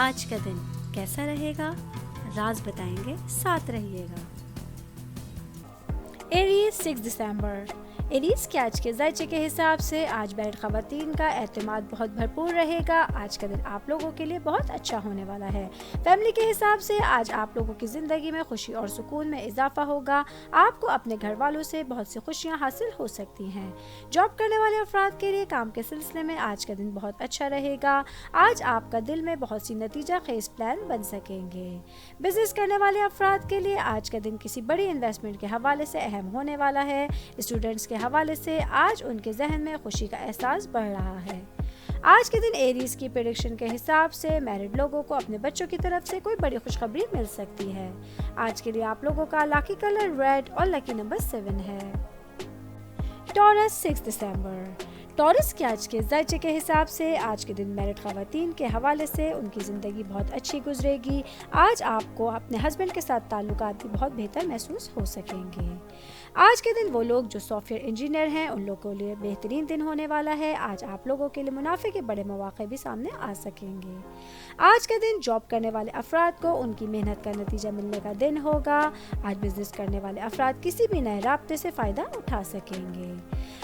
آج کا دن کیسا رہے گا؟ راز بتائیں گے، ساتھ رہیے گا۔ ایریز 6 دسمبر۔ ایریز کے آج کے ذائچے کے حساب سے آج میرڈ خواتین کا اعتماد بہت بھرپور رہے گا۔ آج کا دن آپ لوگوں کے لیے بہت اچھا ہونے والا ہے۔ فیملی کے حساب سے آج آپ لوگوں کی زندگی میں خوشی اور سکون میں اضافہ ہوگا۔ آپ کو اپنے گھر والوں سے بہت سی خوشیاں حاصل ہو سکتی ہیں۔ جاب کرنے والے افراد کے لیے کام کے سلسلے میں آج کا دن بہت اچھا رہے گا۔ آج آپ کا دل میں بہت سی نتیجہ خیز پلان بن سکیں گے۔ بزنس کرنے والے افراد کے لیے آج کا دن کسی بڑی انویسٹمنٹ کے حوالے سے اہم ہونے والا ہے۔ اسٹوڈنٹس کے حوالے سے آج ان کے ذہن میں خوشی کا احساس بڑھ رہا ہے۔ آج کے دن ایریز کی پریڈکشن کے حساب سے میرڈ لوگوں کو اپنے بچوں کی طرف سے کوئی بڑی خوشخبری مل سکتی ہے۔ آج کے لیے آپ لوگوں کا لکی کلر ریڈ اور لکی نمبر 7 ہے۔ ٹورس 6 دسمبر۔ ٹورس کے آج کے ذائچے کے حساب سے آج کے دن میرڈ خواتین کے حوالے سے ان کی زندگی بہت اچھی گزرے گی۔ آج آپ کو اپنے ہسبینڈ کے ساتھ تعلقات بھی بہت بہتر محسوس ہو سکیں گے۔ آج کے دن وہ لوگ جو سافٹ ویئر انجینئر ہیں ان لوگوں کے لیے بہترین دن ہونے والا ہے۔ آج آپ لوگوں کے لیے منافع کے بڑے مواقع بھی سامنے آ سکیں گے۔ آج کے دن جاب کرنے والے افراد کو ان کی محنت کا نتیجہ ملنے کا دن ہوگا۔ آج بزنس کرنے والے افراد کسی بھی نئے رابطے سے فائدہ اٹھا سکیں گے۔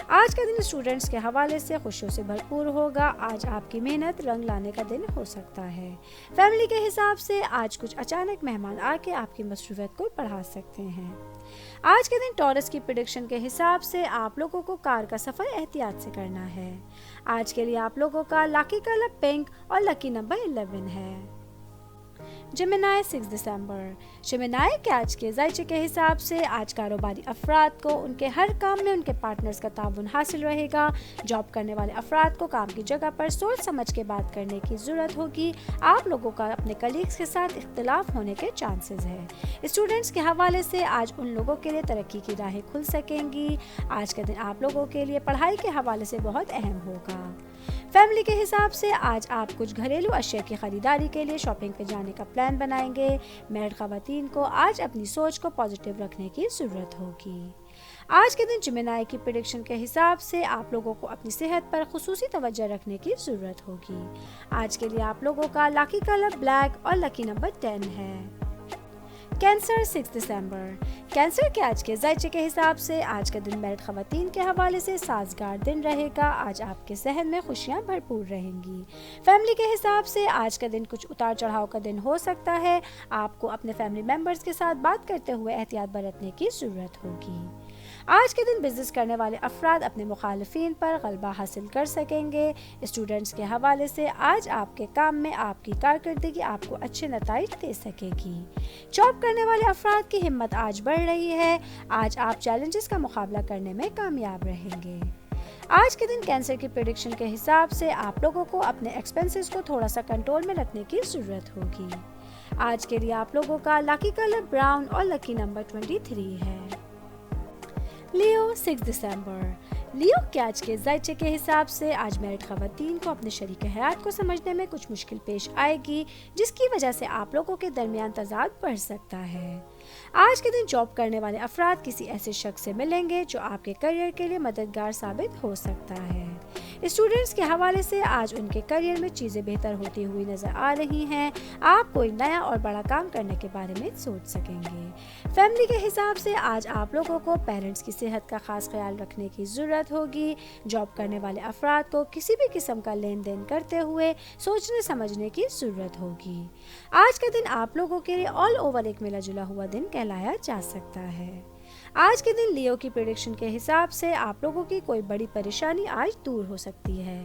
آج کا دن اسٹوڈنٹس کے حوالے سے خوشیوں سے بھرپور ہوگا۔ آج آپ کی محنت رنگ لانے کا دن ہو سکتا ہے۔ فیملی کے حساب سے آج کچھ اچانک مہمان آ کے آپ کی مصروفیت کو بڑھا سکتے ہیں۔ آج کے دن ٹورس کی پریڈکشن کے حساب سے آپ لوگوں کو کار کا سفر احتیاط سے کرنا ہے۔ آج کے لیے آپ لوگوں کا لکی کلر پنک اور لکی نمبر 11 ہے۔ جیمنائی 6 دسمبر۔ جیمنائی کے آج کے ذائچے کے حساب سے آج کاروباری افراد کو ان کے ہر کام میں ان کے پارٹنرز کا تعاون حاصل رہے گا۔ جاب کرنے والے افراد کو کام کی جگہ پر سوچ سمجھ کے بات کرنے کی ضرورت ہوگی۔ آپ لوگوں کا اپنے کلیگز کے ساتھ اختلاف ہونے کے چانسز ہے۔ اسٹوڈنٹس کے حوالے سے آج ان لوگوں کے لیے ترقی کی راہیں کھل سکیں گی۔ آج کا دن آپ لوگوں کے لیے پڑھائی کے حوالے سے بہت اہم ہوگا۔ فیملی کے حساب سے آج آپ کچھ گھریلو اشیاء کی خریداری کے لیے شاپنگ پہ جانے کا پلان بنائیں گے۔ میرڈ خواتین کو آج اپنی سوچ کو پازیٹیو رکھنے کی ضرورت ہوگی۔ آج کے دن جیمنائی کی پریڈکشن کے حساب سے آپ لوگوں کو اپنی صحت پر خصوصی توجہ رکھنے کی ضرورت ہوگی۔ آج کے لیے آپ لوگوں کا لکی کلر بلیک اور لکی نمبر 10 ہے۔ کینسر 6 دسمبر۔ کینسر کے آج کے ذائچے کے حساب سے آج کا دن میرڈ خواتین کے حوالے سے سازگار دن رہے گا۔ آج آپ کے ذہن میں خوشیاں بھرپور رہیں گی۔ فیملی کے حساب سے آج کا دن کچھ اتار چڑھاؤ کا دن ہو سکتا ہے۔ آپ کو اپنے فیملی ممبرز کے ساتھ بات کرتے ہوئے احتیاط برتنے کی ضرورت ہوگی۔ آج کے دن بزنس کرنے والے افراد اپنے مخالفین پر غلبہ حاصل کر سکیں گے۔ اسٹوڈنٹس کے حوالے سے آج آپ کے کام میں آپ کی کارکردگی آپ کو اچھے نتائج دے سکے گی۔ جاب کرنے والے افراد کی ہمت آج بڑھ رہی ہے۔ آج آپ چیلنجز کا مقابلہ کرنے میں کامیاب رہیں گے۔ آج کے دن کینسر کی پریڈکشن کے حساب سے آپ لوگوں کو اپنے ایکسپنسز کو تھوڑا سا کنٹرول میں رکھنے کی ضرورت ہوگی۔ آج کے لیے آپ لوگوں کا لکی کلر براؤن اور لکی نمبر 23 ہے۔ لیو 6 دسمبر۔ لیو کے آج کے ذائچے کے حساب سے آج میرڈ خواتین کو اپنے شریک حیات کو سمجھنے میں کچھ مشکل پیش آئے گی، جس کی وجہ سے آپ لوگوں کے درمیان تضاد بڑھ سکتا ہے۔ آج کے دن جاب کرنے والے افراد کسی ایسے شخص سے ملیں گے جو آپ کے کیریئر کے لیے مددگار ثابت ہو سکتا ہے۔ اسٹوڈنٹس کے حوالے سے آج ان کے کیریئر میں چیزیں بہتر ہوتی ہوئی نظر آ رہی ہیں۔ آپ کوئی نیا اور بڑا کام کرنے کے بارے میں سوچ سکیں گے۔ فیملی کے حساب سے آج آپ لوگوں کو پیرنٹس کی صحت کا خاص خیال رکھنے کی ضرورت ہوگی۔ جاب کرنے والے افراد کو کسی بھی قسم کا لین دین کرتے ہوئے سوچنے سمجھنے کی ضرورت ہوگی۔ آج کا دن آپ لوگوں کے لیے آل اوور ایک ملا جلا ہوا دن کہلایا جا سکتا ہے۔ آج کے دن لیو کی پریڈکشن کے حساب سے آپ لوگوں کی کوئی بڑی پریشانی آج دور ہو سکتی ہے۔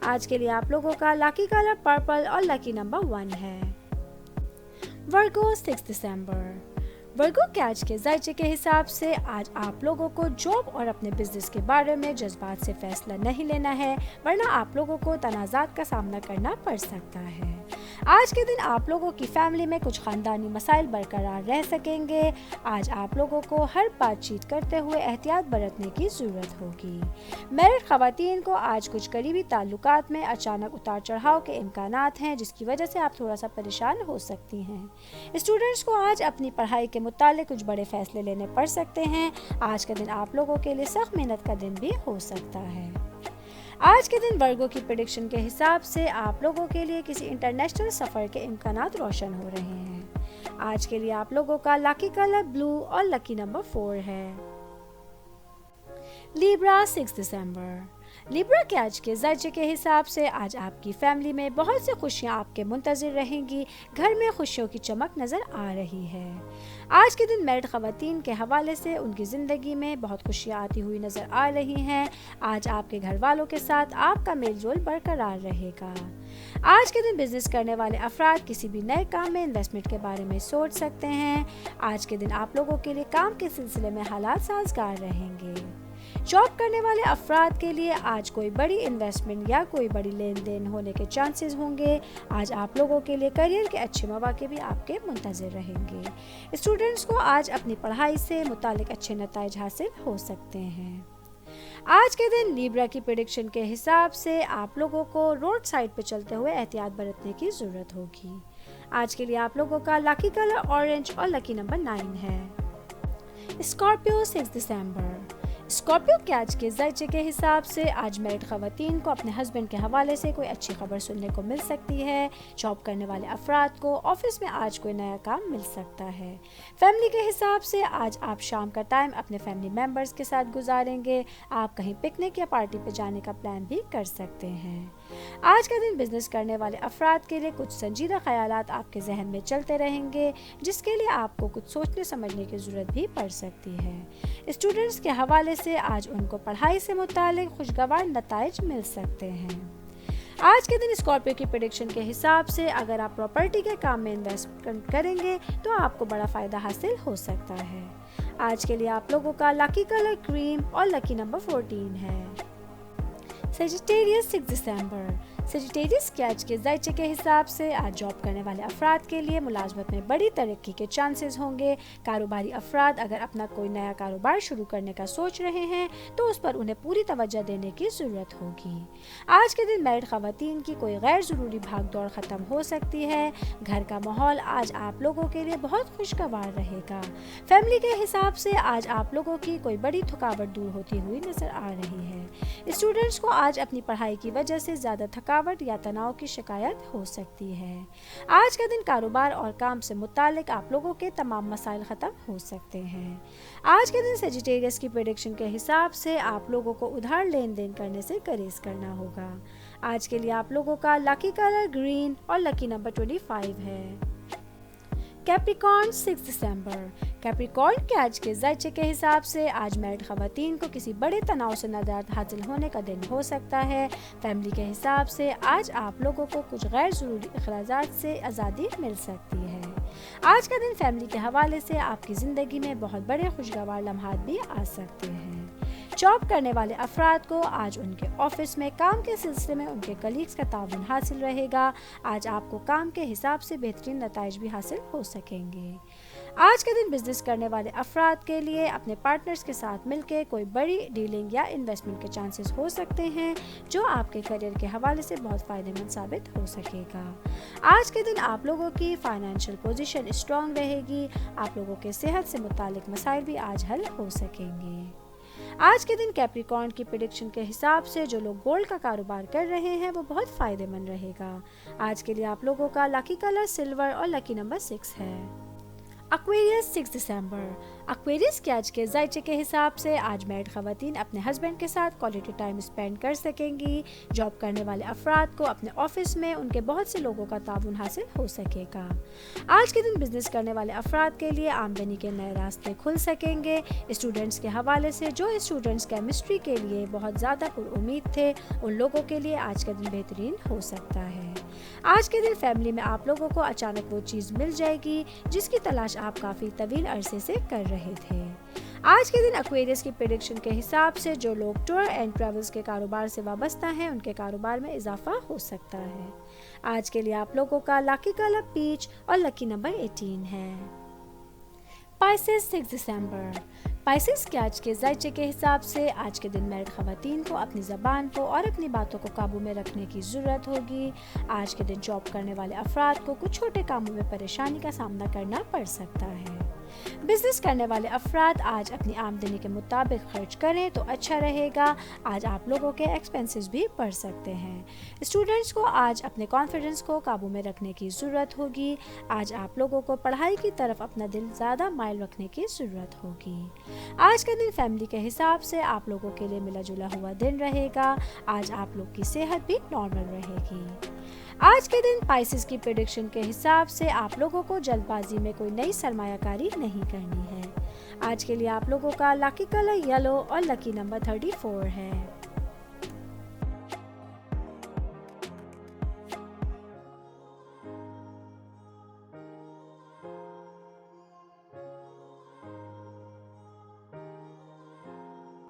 آج کے لیے آپ لوگوں کا لکی کلر پرپل اور لکی نمبر 1 ہے۔ ورگو 6 دسمبر۔ ورگو کے آج کے ذائچے کے حساب سے آج آپ لوگوں کو جاب اور اپنے بزنس کے بارے میں جذبات سے فیصلہ نہیں لینا ہے، ورنہ آپ لوگوں کو تنازعات کا سامنا کرنا پڑ سکتا ہے۔ آج کے دن آپ لوگوں کی فیملی میں کچھ خاندانی مسائل برقرار رہ سکیں گے۔ آج آپ لوگوں کو ہر بات چیت کرتے ہوئے احتیاط برتنے کی ضرورت ہوگی۔ میرڈ خواتین کو آج کچھ قریبی تعلقات میں اچانک اتار چڑھاؤ کے امکانات ہیں، جس کی وجہ سے آپ تھوڑا سا پریشان ہو سکتی ہیں۔ اسٹوڈنٹس کو آج اپنی پڑھائی کے متعلق کچھ بڑے فیصلے لینے پڑ سکتے ہیں۔ آج کا دن آپ لوگوں کے لیے سخت محنت کا دن بھی ہو سکتا ہے۔ آج کے دن ورگو کی پریڈکشن کے حساب سے آپ لوگوں کے لیے کسی انٹرنیشنل سفر کے امکانات روشن ہو رہے ہیں۔ آج کے لیے آپ لوگوں کا لکی کلر بلو اور لکی نمبر 4 ہے۔ لیبرا 6 دسمبر۔ لیبرا کے آج کے زائچے کے حساب سے آج آپ کی فیملی میں بہت سی خوشیاں آپ کے منتظر رہیں گی، گھر میں خوشیوں کی چمک نظر آ رہی ہے۔ آج کے دن میرڈ خواتین کے حوالے سے ان کی زندگی میں بہت خوشیاں آتی ہوئی نظر آ رہی ہیں۔ آج آپ کے گھر والوں کے ساتھ آپ کا میل جول برقرار رہے گا۔ آج کے دن بزنس کرنے والے افراد کسی بھی نئے کام میں انویسٹمنٹ کے بارے میں سوچ سکتے ہیں۔ آج کے دن آپ لوگوں کے لیے کام کے سلسلے میں حالات سازگار رہیں گے۔ جاب کرنے والے افراد کے لیے آج کوئی بڑی انویسٹمنٹ یا کوئی بڑی لین دین ہونے کے چانسز ہوں گے۔ آج آپ لوگوں کے لیے کیریئر کے اچھے مواقع بھی آپ کے منتظر رہیں گے۔ اسٹوڈنٹس کو آج اپنی پڑھائی سے متعلق اچھے نتائج حاصل ہو سکتے ہیں۔ آج کے دن لیبرا کی پریڈکشن کے حساب سے آپ لوگوں کو روڈ سائڈ پہ چلتے ہوئے احتیاط برتنے کی ضرورت ہوگی۔ آج کے لیے آپ لوگوں کا لکی کلر اورنج اور لکی نمبر 9 ہے۔ اسکارپیو 6 دسمبر۔ اسکارپیو کے آج کے زائچے کے حساب سے آج میرڈ خواتین کو اپنے ہسبینڈ کے حوالے سے کوئی اچھی خبر سننے کو مل سکتی ہے۔ جاب کرنے والے افراد کو آفس میں آج کوئی نیا کام مل سکتا ہے۔ فیملی کے حساب سے آج آپ شام کا ٹائم اپنے فیملی ممبرز کے ساتھ گزاریں گے۔ آپ کہیں پکنک یا پارٹی پہ جانے کا پلان بھی کر سکتے ہیں۔ آج کا دن بزنس کرنے والے افراد کے لیے کچھ سنجیدہ خیالات آپ کے ذہن میں چلتے رہیں گے، جس کے لیے آپ کو کچھ سوچنے سمجھنے کی ضرورت بھی پڑ سکتی ہے۔ اسٹوڈنٹس کے حوالے سے آج ان کو پڑھائی سے متعلق خوشگوار نتائج مل سکتے ہیں۔ آج کے دن اسکارپیو کی پریڈکشن کے حساب سے اگر آپ پراپرٹی کے کام میں انویسٹمنٹ کریں گے تو آپ کو بڑا فائدہ حاصل ہو سکتا ہے۔ آج کے لیے آپ لوگوں کا لکی کلر کریم اور لکی نمبر 14 ہے۔ سیجیٹیریس 6 دسمبر۔ سیجیٹیریس کے آج کے زائچے کے حساب سے آج جاب کرنے والے افراد کے لیے ملازمت میں بڑی ترقی کے چانسز ہوں گے۔ کاروباری افراد اگر اپنا کوئی نیا کاروبار شروع کرنے کا سوچ رہے ہیں تو اس پر انہیں پوری توجہ دینے کی ضرورت ہوگی۔ آج کے دن میرڈ خواتین کی کوئی غیر ضروری بھاگ دوڑ ختم ہو سکتی ہے۔ گھر کا ماحول آج آپ لوگوں کے لیے بہت خوشگوار رہے گا۔ فیملی کے حساب سے آج آپ لوگوں کی کوئی بڑی تھکاوٹ دور ہوتی ہوئی نظر آ رہی ہے۔ اسٹوڈنٹس کو آج اپنی پڑھائی کی وجہ سے زیادہ تھکاوٹ یا تناؤ کی شکایت ہو سکتی ہے۔ آج کا دن کاروبار اور کام سے متعلق آپ لوگوں کے تمام مسائل ختم ہو سکتے ہیں۔ آج کے دن سیجیٹیریس کی پریڈکشن کے حساب سے آپ لوگوں کو ادھار لین دین کرنے سے گریز کرنا ہوگا۔ آج کے لیے آپ لوگوں کا لکی کلر گرین اور لکی نمبر 25 ہے۔ کیپریکارن 6 دسمبر۔ کیپریکارن کے آج کے زائچے کے حساب سے آج میرڈ خواتین کو کسی بڑے تناؤ سے نجات حاصل ہونے کا دن ہو سکتا ہے۔ فیملی کے حساب سے آج آپ لوگوں کو کچھ غیر ضروری اخراجات سے آزادی مل سکتی ہے۔ آج کا دن فیملی کے حوالے سے آپ کی زندگی میں بہت بڑے خوشگوار لمحات بھی آ سکتے ہیں۔ جاب کرنے والے افراد کو آج ان کے آفس میں کام کے سلسلے میں ان کے کلیگز کا تعاون حاصل رہے گا۔ آج آپ کو کام کے حساب سے بہترین نتائج بھی حاصل ہو سکیں گے۔ آج کے دن بزنس کرنے والے افراد کے لیے اپنے پارٹنرز کے ساتھ مل کے کوئی بڑی ڈیلنگ یا انویسٹمنٹ کے چانسز ہو سکتے ہیں، جو آپ کے کیریئر کے حوالے سے بہت فائدہ مند ثابت ہو سکے گا۔ آج کے دن آپ لوگوں کی فائنینشیل پوزیشن اسٹرانگ رہے گی۔ آپ لوگوں کے صحت سے متعلق مسائل بھی آج حل ہو سکیں گے۔ آج کے دن کیپریکارن کی پریڈکشن کے حساب سے جو لوگ گولڈ کا کاروبار کر رہے ہیں وہ بہت فائدہ مند رہے گا۔ آج کے لیے آپ لوگوں کا لکی کلر سلور اور لکی نمبر 6 ہے۔ ایکویریس 6 دسمبر۔ ایکویریس کے آج کے زائچے کے حساب سے آج میرڈ خواتین اپنے ہسبینڈ کے ساتھ کوالٹی ٹائم اسپینڈ کر سکیں گی۔ جاب کرنے والے افراد کو اپنے آفس میں ان کے بہت سے لوگوں کا تعاون حاصل ہو سکے گا۔ آج کے دن بزنس کرنے والے افراد کے لیے آمدنی کے نئے راستے کھل سکیں گے۔ اسٹوڈنٹس کے حوالے سے جو اسٹوڈنٹس کیمسٹری کے لیے بہت زیادہ پر امید تھے، ان لوگوں کے لیے آج کا دن بہترین ہو سکتا ہے۔ آج کے دن فیملی میں آپ لوگوں کو اچانک وہ چیز مل جائے گی جس کی تلاش آپ کافی طویل عرصے سے کر رہے تھے۔ آج کے دن ایکویریس کی پریڈکشن کے حساب سے جو لوگ ٹور اینڈ ٹریولز کے کاروبار سے وابستہ ہیں ان کے کاروبار میں اضافہ ہو سکتا ہے۔ آج کے لیے آپ لوگوں کا لکی کلر پیچ اور لکی نمبر 18 ہے۔ پائسس 6 دسمبر۔ پائسس کے آج کے زائچے کے حساب سے آج کے دن میرڈ خواتین کو اپنی زبان کو اور اپنی باتوں کو قابو میں رکھنے کی ضرورت ہوگی۔ آج کے دن جاب کرنے والے افراد کو کچھ چھوٹے کاموں میں پریشانی کا سامنا کرنا پڑ سکتا ہے۔ بزنس کرنے والے افراد آج اپنی آمدنی کے مطابق خرچ کریں تو اچھا رہے گا. آج آپ لوگوں کے ایکسپینسز بھی بڑھ سکتے ہیں. اسٹوڈنٹس کو آج اپنے کانفیڈنس کو قابو میں رکھنے کی ضرورت ہوگی. آج آپ لوگوں کو پڑھائی کی طرف اپنا دل زیادہ مائل رکھنے کی ضرورت ہوگی. آج کا دن فیملی کے حساب سے آپ لوگوں کے لیے ملا جلا ہوا دن رہے گا. آج آپ لوگ کی صحت بھی نارمل رہے گی. آج کے دن پائسس کی پریڈکشن کے حساب سے آپ لوگوں کو جلد بازی میں کوئی نئی سرمایہ کاری نہیں کرنی ہے. آج کے لیے آپ لوگوں کا لکی کلر یلو اور لکی نمبر 34 ہے.